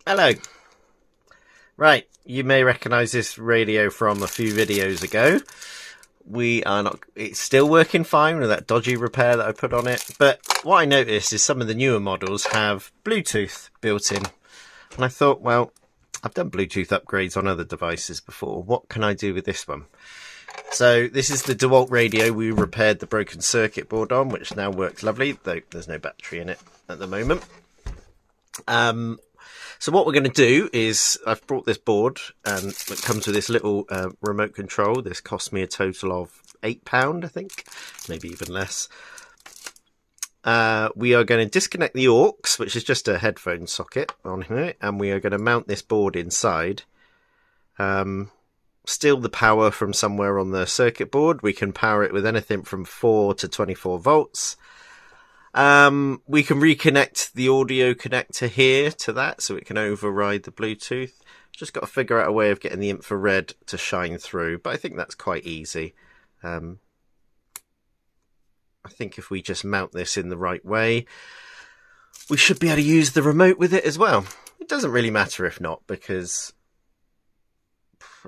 Hello. Right, you may recognise this radio from a few videos ago. We are not. It's still working fine with that dodgy repair that I put on it. But what I noticed is some of the newer models have Bluetooth built in. And I thought, well, I've done Bluetooth upgrades on other devices before. What can I do with this one? So this is the Dewalt radio we repaired the broken circuit board on, which now works lovely, though there's no battery in it at the moment. So what we're going to do is I've brought this board and it comes with this little remote control. This cost me a total of £8, I think, maybe even less. We are going to disconnect the aux, which is just a headphone socket on here, and we are going to mount this board inside. Steal the power from somewhere on the circuit board. We can power it with anything from 4 to 24 volts. We can reconnect the audio connector here to that so it can override the Bluetooth. Just got to figure out a way of getting the infrared to shine through, but I think that's quite easy. I think if we just mount this in the right way, we should be able to use the remote with it as well. It doesn't really matter if not, because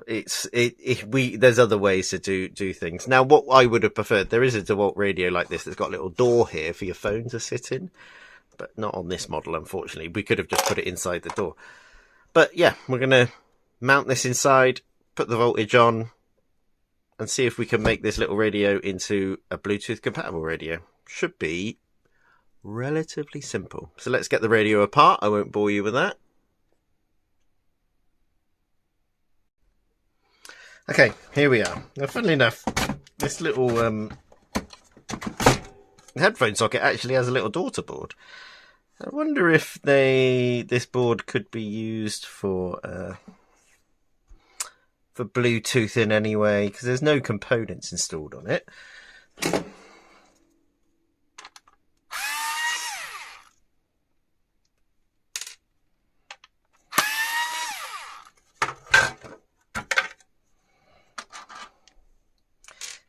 there's other ways to do things. Now, what I would have preferred, there is a Dewalt radio like this that's got a little door here for your phone to sit in, but not on this model, unfortunately. We could have just put it inside the door. But yeah, we're going to mount this inside, put the voltage on, and see if we can make this little radio into a Bluetooth compatible radio. Should be relatively simple. So let's get the radio apart. I won't bore you with that. Okay, here we are. Now, funnily enough, this little headphone socket actually has a little daughter board. I wonder if this board could be used for Bluetooth in any way, because there's no components installed on it.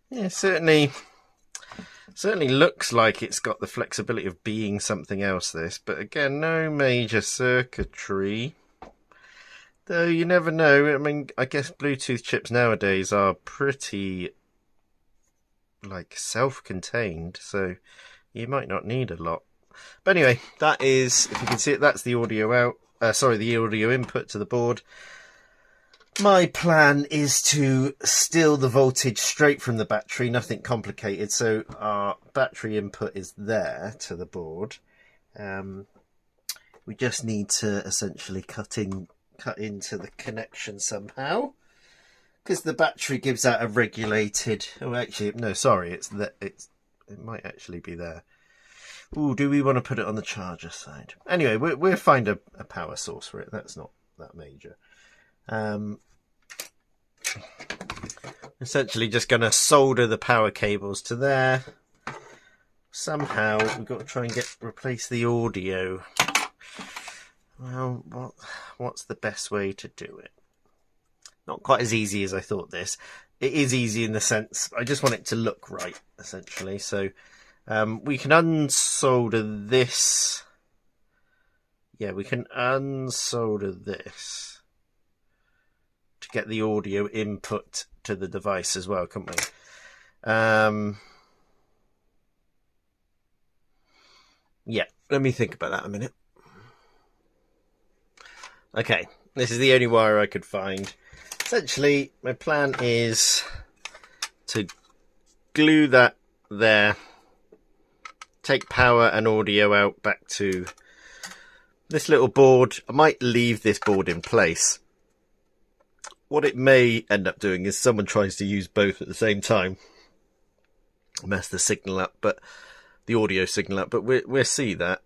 Yeah, certainly looks like it's got the flexibility of being something else, this, but again, no major circuitry. Though you never know. I mean, I guess Bluetooth chips nowadays are pretty self-contained, so you might not need a lot. But anyway, that is, if you can see it, that's the audio out. The audio input to the board. My plan is to steal the voltage straight from the battery, nothing complicated. So our battery input is there to the board. We just need to essentially cut into the connection somehow, because the battery gives out a regulated. Oh, actually, no, sorry, it might actually be there. Ooh, do we want to put it on the charger side? Anyway, we'll find a power source for it. That's not that major. Essentially just going to solder the power cables to there. Somehow we've got to try and replace the audio. Well, what's the best way to do it? Not quite as easy as I thought this. It is easy in the sense, I just want it to look right, essentially. So we can unsolder this. Yeah, we can unsolder this to get the audio input to the device as well, can't we? Yeah, let me think about that a minute. Okay, this is the only wire I could find. Essentially, my plan is to glue that there, take power and audio out back to this little board. I might leave this board in place. What it may end up doing is someone tries to use both at the same time, mess the signal up, but the audio signal up. But we'll see that.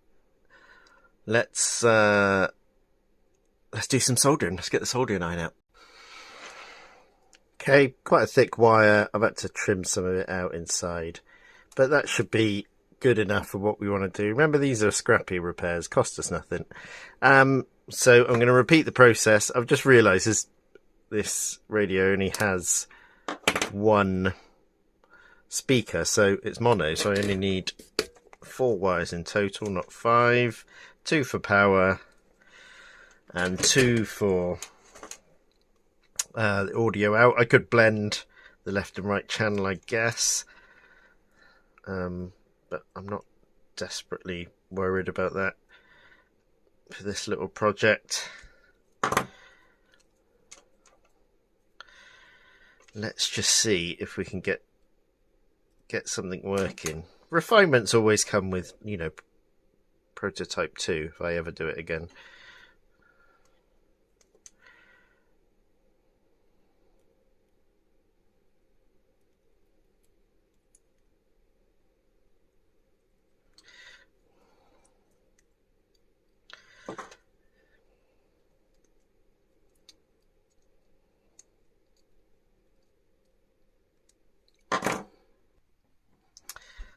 Let's do some soldering. Let's get the soldering iron out. Okay, quite a thick wire. I've had to trim some of it out inside, but that should be good enough for what we want to do. Remember, these are scrappy repairs, cost us nothing. So I'm going to repeat the process. I've just realised this radio only has one speaker, so it's mono, so I only need 4 wires in total, not 5. 2 for power, and 2 for the audio out. I could blend the left and right channel, I guess, but I'm not desperately worried about that for this little project. Let's just see if we can get something working. Refinements always come with, you know, prototype 2 if I ever do it again.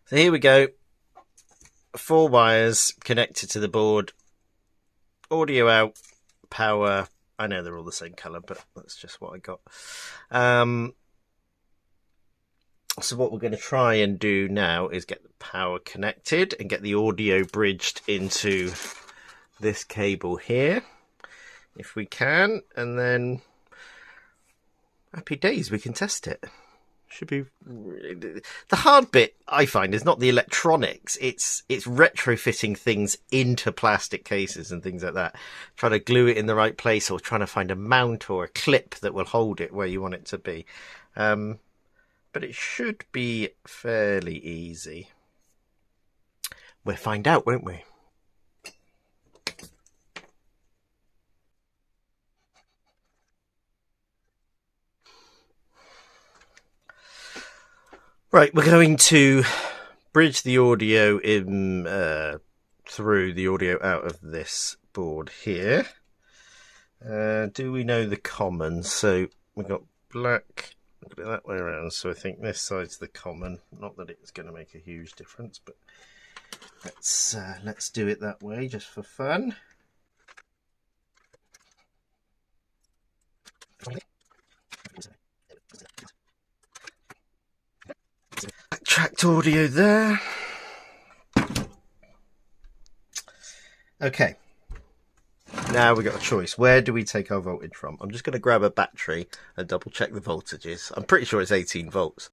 So here we go. 4 wires connected to the board. Audio out, power. I know they're all the same colour, but that's just what I got. So what we're going to try and do now is get the power connected and get the audio bridged into this cable here, if we can, and then happy days, we can test it. Should be the hard bit, I find, is not the electronics. It's retrofitting things into plastic cases and things like that. Trying to glue it in the right place, or trying to find a mount or a clip that will hold it where you want it to be. But it should be fairly easy. We'll find out, won't we? Right, we're going to bridge the audio in through the audio out of this board here. Do we know the common? So we've got black, look at it that way around. So I think this side's the common. Not that it's going to make a huge difference, but let's do it that way just for fun. Tracked audio there. Okay, now we've got a choice. Where do we take our voltage from? I'm just going to grab a battery and double check the voltages. I'm pretty sure it's 18 volts.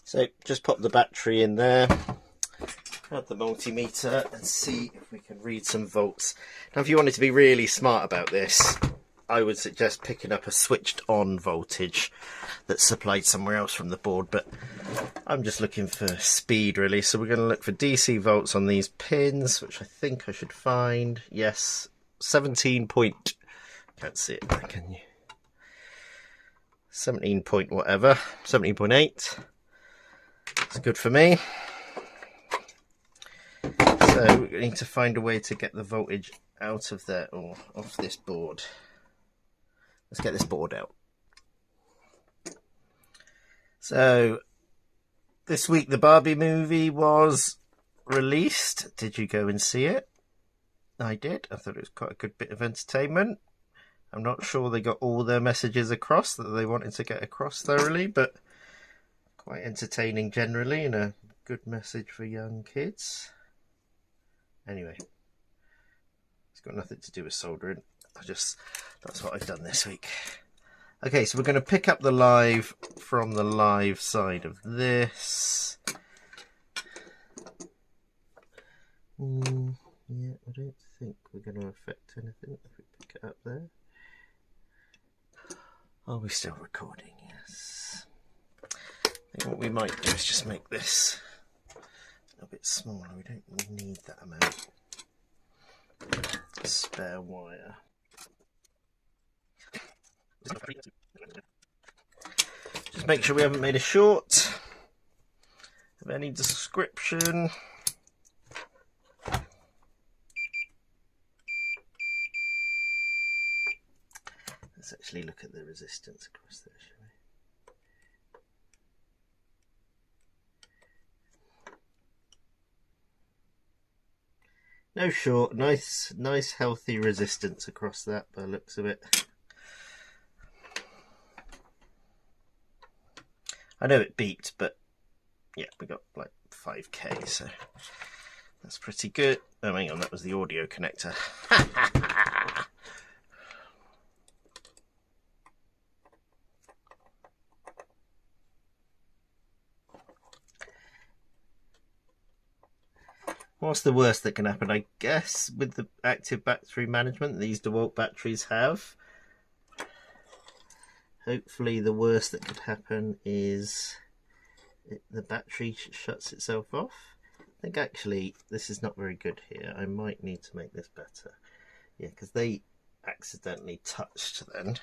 So just pop the battery in there, add the multimeter and see if we can read some volts. Now if you wanted to be really smart about this, I would suggest picking up a switched on voltage that's supplied somewhere else from the board, but I'm just looking for speed really. So we're going to look for DC volts on these pins, which I think I should find. Yes, 17 point, can't see it, can you? 17 point whatever, 17.8. That's good for me. So we need to find a way to get the voltage out of there, or off this board. Let's get this board out. So this week the Barbie movie was released. Did you go and see it? I did. I thought it was quite a good bit of entertainment. I'm not sure they got all their messages across that they wanted to get across thoroughly, but quite entertaining generally, and a good message for young kids. Anyway, it's got nothing to do with soldering. That's what I've done this week. Okay, so we're going to pick up the live from the live side of this. Yeah, I don't think we're going to affect anything if we pick it up there. Are we still recording? Yes. I think what we might do is just make this a little bit smaller. We don't need that amount. Spare wire. Just make sure we haven't made a short of any description. Let's actually look at the resistance across there, shall we? No short, nice healthy resistance across that by the looks of it. I know it beeped, but yeah, we got like 5k, so that's pretty good. Oh, hang on, that was the audio connector. what's the worst that can happen? I guess with the active battery management these Dewalt batteries have, hopefully the worst that could happen is the battery shuts itself off. I think actually this is not very good here. I might need to make this better. Yeah, because they accidentally touched then.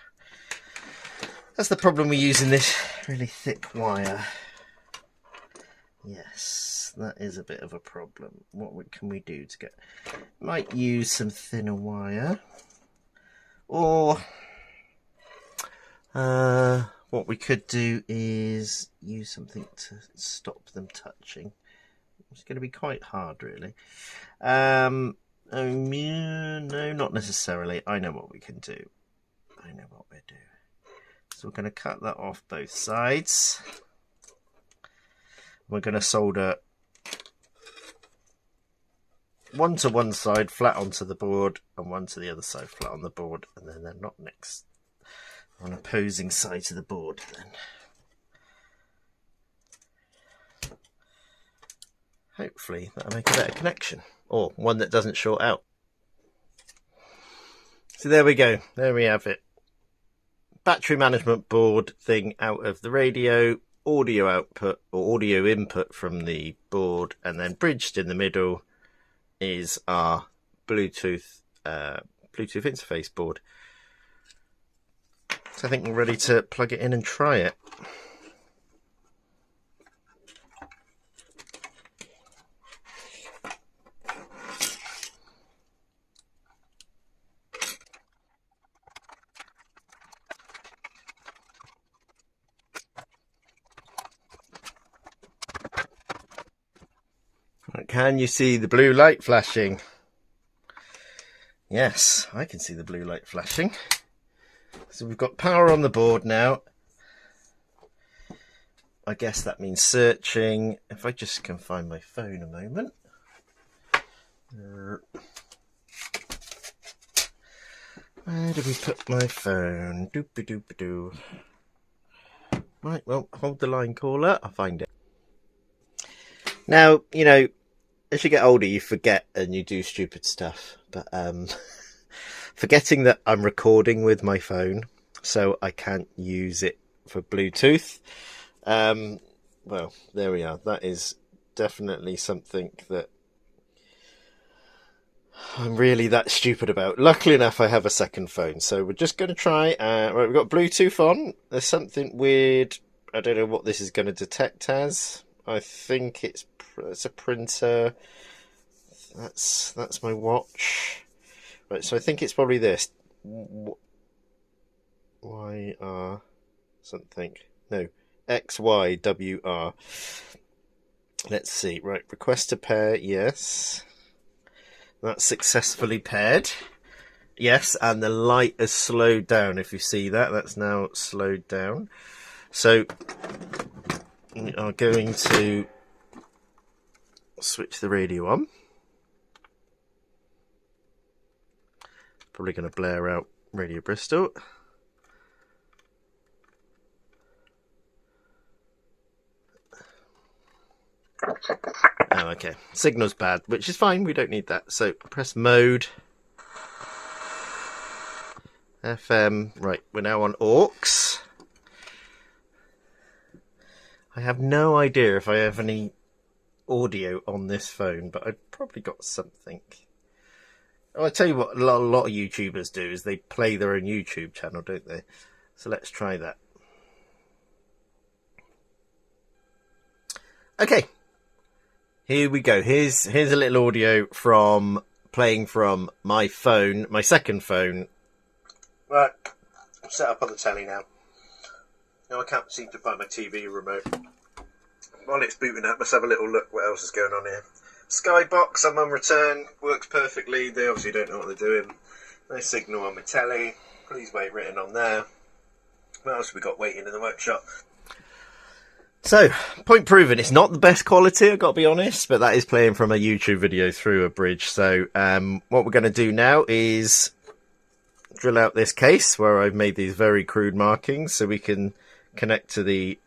That's the problem with using this really thick wire. Yes, that is a bit of a problem. What can we do to get... Might use some thinner wire. Or... what we could do is use something to stop them touching. It's going to be quite hard, really. No, not necessarily. I know what we can do. I know what we'll do. So we're going to cut that off both sides. We're going to solder one to one side flat onto the board and one to the other side flat on the board, and then they're not next on opposing sides of the board then. Hopefully that'll make a better connection, or one that doesn't short out. So there we go, there we have it. Battery management board thing out of the radio, audio output or audio input from the board, and then bridged in the middle is our Bluetooth interface board. So I think we're ready to plug it in and try it. Can you see the blue light flashing? Yes, I can see the blue light flashing. So we've got power on the board now. I guess that means searching. If I just can find my phone a moment. Where did we put my phone? Doop-a-doop-a-doo. Right, well, hold the line caller. I'll find it. Now, you know, as you get older, you forget and you do stupid stuff. But forgetting that I'm recording with my phone, so I can't use it for Bluetooth. Well, there we are. That is definitely something that I'm really that stupid about. Luckily enough, I have a second phone, so we're just going to try. Right, we've got Bluetooth on. There's something weird. I don't know what this is going to detect as. I think it's a printer. That's my watch. Right, so I think it's probably this. YR something. No, XYWR. Let's see. Right, request to pair. Yes. That's successfully paired. Yes, and the light has slowed down. If you see that, that's now slowed down. So we are going to switch the radio on. Probably going to blare out Radio Bristol. Oh, okay. Signal's bad, which is fine. We don't need that. So press mode. FM. Right, we're now on aux. I have no idea if I have any audio on this phone, but I've probably got something. Oh, I tell you what, a lot of YouTubers do is they play their own YouTube channel, don't they? So let's try that. Okay, here we go. Here's a little audio from playing from my phone, my second phone. Right, I'm set up on the telly now. Now I can't seem to find my TV remote. While it's booting up, let's have a little look what else is going on here. Skybox, I'm on return, works perfectly. They obviously don't know what they're doing. No signal on my telly. Please wait written on there. What else have we got waiting in the workshop? So, point proven. It's not the best quality, I've got to be honest, but that is playing from a YouTube video through a bridge. So, what we're going to do now is drill out this case where I've made these very crude markings so we can connect to the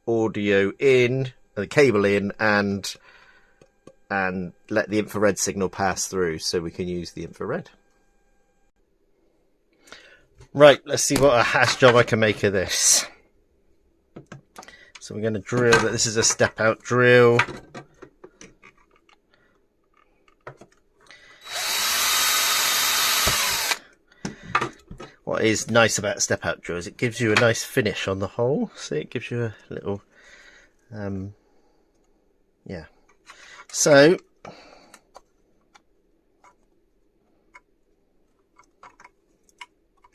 audio in, the cable in, and and let the infrared signal pass through so we can use the infrared. Right, let's see what a hash job I can make of this. So we're going to drill that. This is a step out drill. What is nice about step out drill is it gives you a nice finish on the hole. See, it gives you a little, yeah. So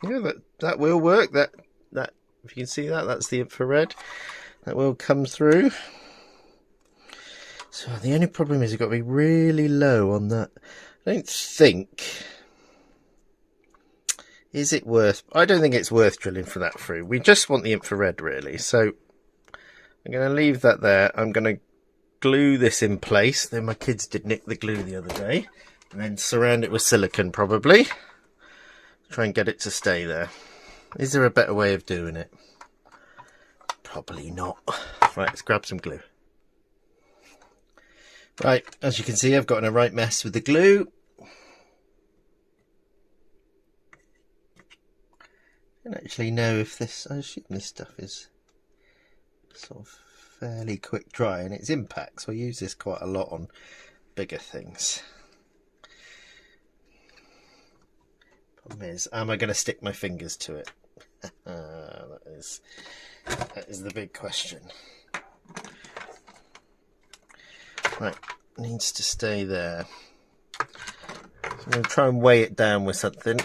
yeah, that will work. That if you can see that, that's the infrared. That will come through. So the only problem is you've got to be really low on that. I don't think. Is it worth? I don't think it's worth drilling for that through. We just want the infrared really. So I'm going to leave that there. I'm going to glue this in place. Then my kids did nick the glue the other day. And then surround it with silicone probably. Try and get it to stay there. Is there a better way of doing it? Probably not. Right, let's grab some glue. Right, as you can see, I've gotten a right mess with the glue. I don't actually know if this, I assume this stuff is sort of fairly quick dry, and it's impact, so I use this quite a lot on bigger things. Problem is, am I going to stick my fingers to it? That is the big question. Right, needs to stay there. So I'm going to try and weigh it down with something.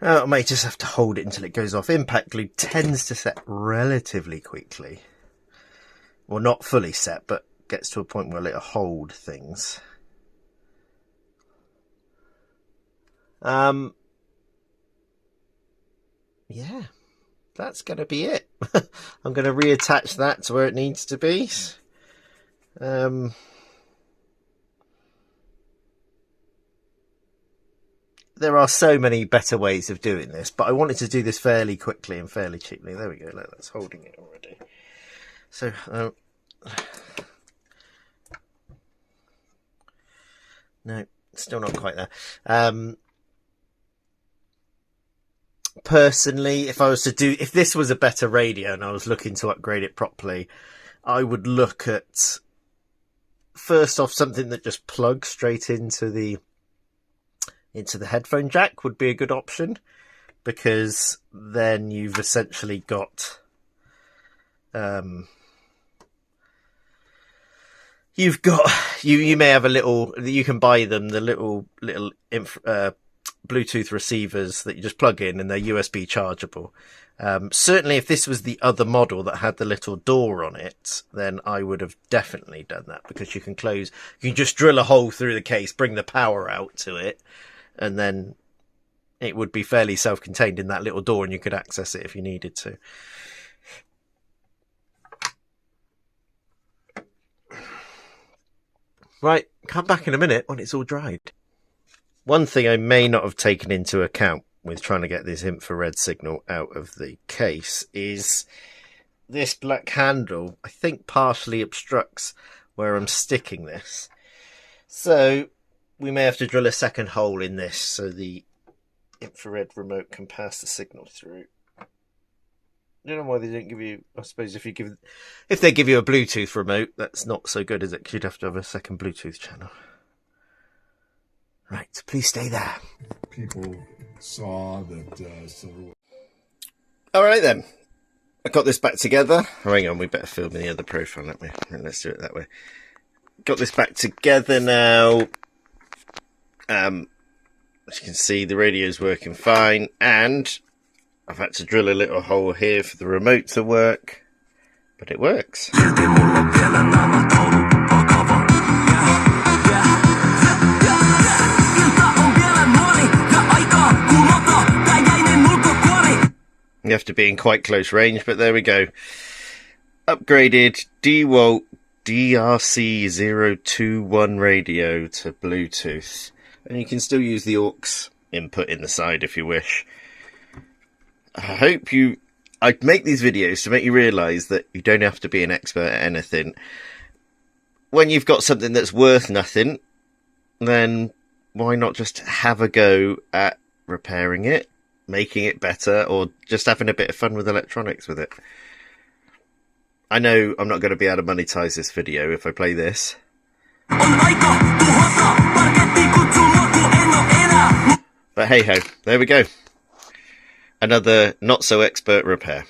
I may just have to hold it until it goes off. Impact glue tends to set relatively quickly. Well, not fully set, but gets to a point where it'll hold things. Yeah, that's going to be it. I'm going to reattach that to where it needs to be. There are so many better ways of doing this, but I wanted to do this fairly quickly and fairly cheaply. There we go. Look, that's holding it already. So, no, still not quite there. Personally, if this was a better radio and I was looking to upgrade it properly, I would look at, first off, something that just plugs straight into the headphone jack would be a good option, because then you've essentially got you may have a little, you can buy them, the little Bluetooth receivers that you just plug in and they're USB chargeable. Certainly if this was the other model that had the little door on it, then I would have definitely done that, because you can just drill a hole through the case, bring the power out to it, and then it would be fairly self-contained in that little door and you could access it if you needed to. Right, come back in a minute when it's all dried. One thing I may not have taken into account with trying to get this infrared signal out of the case is this black handle, I think, partially obstructs where I'm sticking this. So we may have to drill a second hole in this so the infrared remote can pass the signal through. I don't know why they didn't give you, I suppose if they give you a Bluetooth remote, that's not so good, is it? 'Cause you'd have to have a second Bluetooth channel. Right, please stay there. People saw that. All right then, I got this back together. Hang on, we better film in the other profile, don't we? Let's do it that way. Got this back together now. As you can see, the radio's working fine, and I've had to drill a little hole here for the remote to work, but it works. You have to be in quite close range, but there we go. Upgraded Dewalt DRC021 radio to Bluetooth, and you can still use the aux input in the side if you wish. I make these videos to make you realise that you don't have to be an expert at anything. When you've got something that's worth nothing, then why not just have a go at repairing it, making it better, or just having a bit of fun with electronics with it. I know I'm not going to be able to monetize this video if I play this. But hey ho, there we go. Another not so expert repair.